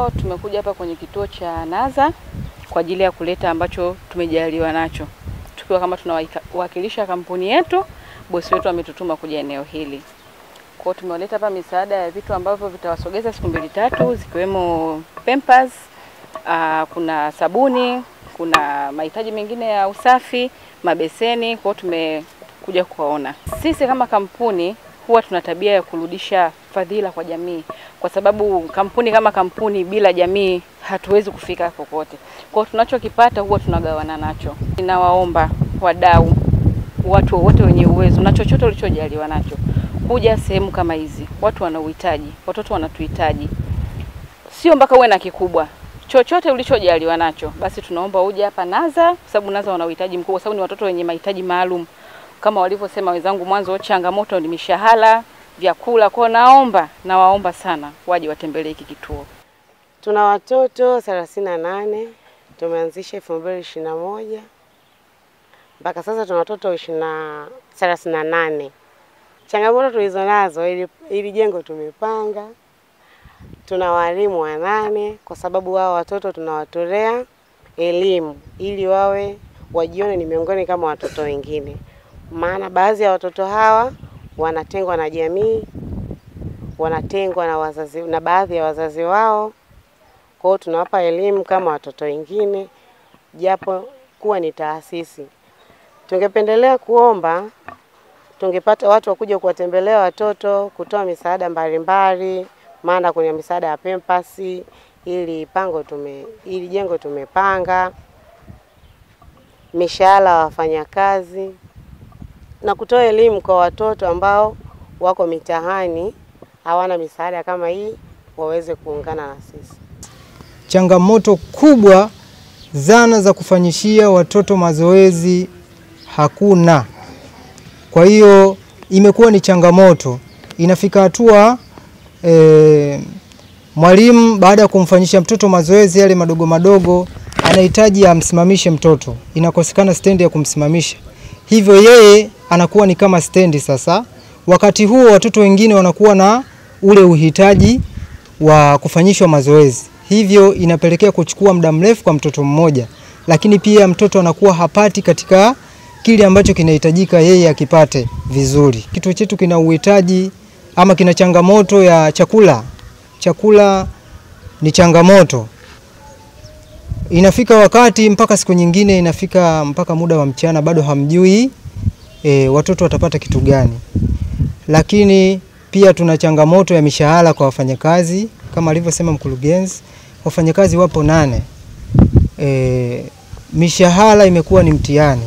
Leo tumekuja hapa kwenye kituo cha Naza kwa ajili ya kuleta ambacho tumejaliwa nacho. Tukiwa kama tunawakilisha kampuni yetu, bosi wetu ametutuma kuja eneo hili. Kwa hiyo tumewaleta hapa misaada ya vitu ambavyo vitawasogeza siku 2-3, zikiwemo Pampers, kuna sabuni, kuna mahitaji mengine ya usafi, mabeseni. Kwa hiyo tumekuja kuwaona. Sisi kama kampuni huwa tuna tabia ya kurudisha fadhila kwa jamii, kwa sababu kampuni kama kampuni bila jamii hatuwezi kufika kokote. Kwa hiyo tunachokipata huwa tunagawana nacho. Ninawaomba wadau, watu wote wenye uwezo na chochote ulichojaliwa nacho, kuja sehemu kama hizi. Watu wana uhitaji, watoto wanatuhitaji. Sio mpaka uwe na kikubwa. Chochote ulichojaliwa nacho, basi tunaomba uje hapa Naza, sababu Naza wana uhitaji mkubwa, sababu ni watoto wenye mahitaji maalum. Kama walivyosema wenzangu mwanzo, changamoto ni mishahara, vyakula. Kwa nawaomba sana waje watembelee hiki kituo. Tuna watoto 38, tumeanzisha 2021. Mpaka sasa tuna watoto 38. Changamoto tulizonazo, ili jengo tumepanga. Tuna walimu 8 kwa sababu wao watoto tunawatolea elimu ili wajione ni miongoni kama watoto wengine. Maana baadhi ya watoto hawa wanatengwa na jamii, wanatengwa na wazazi na baadhi ya wazazi wao. Kwa hiyo tunawapa elimu kama watoto wengine, japo kuwa ni taasisi. Tungependelea kuomba tungepata watu wakuja kuwatembelea watoto, kutoa misaada mbalimbali, maana kuna misaada ya Pampers, ili jengo tumepanga, mishahara wafanyakazi, na kutoa elimu kwa watoto ambao wako mitahani hawana misaada kama hii, waweze kuungana na sisi. Changamoto kubwa, zana za kufanyishia watoto mazoezi hakuna. Kwa hiyo imekuwa ni changamoto. Inafika hatua mwalimu baada ya kumfanyisha mtoto mazoezi yale madogo madogo anahitaji amsimamishe mtoto. Inakosekana stendi ya kumsimamisha. Hivyo yeye anakuwa ni kama stendi sasa. Wakati huo watoto wengine wanakuwa na ule uhitaji wa kufanyishwa mazoezi. Hivyo inapelekea kuchukua muda mrefu kwa mtoto mmoja. Lakini pia mtoto anakuwa hapati katika kile ambacho kinahitajika yeye akipate vizuri. Kituo chetu kina uhitaji ama kina changamoto ya chakula. Chakula ni changamoto. Inafika wakati mpaka siku nyingine inafika mpaka muda wa mchana bado hamjui watoto watapata kitu gani. Lakini pia tuna changamoto ya mishahara kwa wafanyakazi, kama alivyosema mkurugenzi, wafanyakazi wapo 8. Mishahara imekuwa ni mtihani.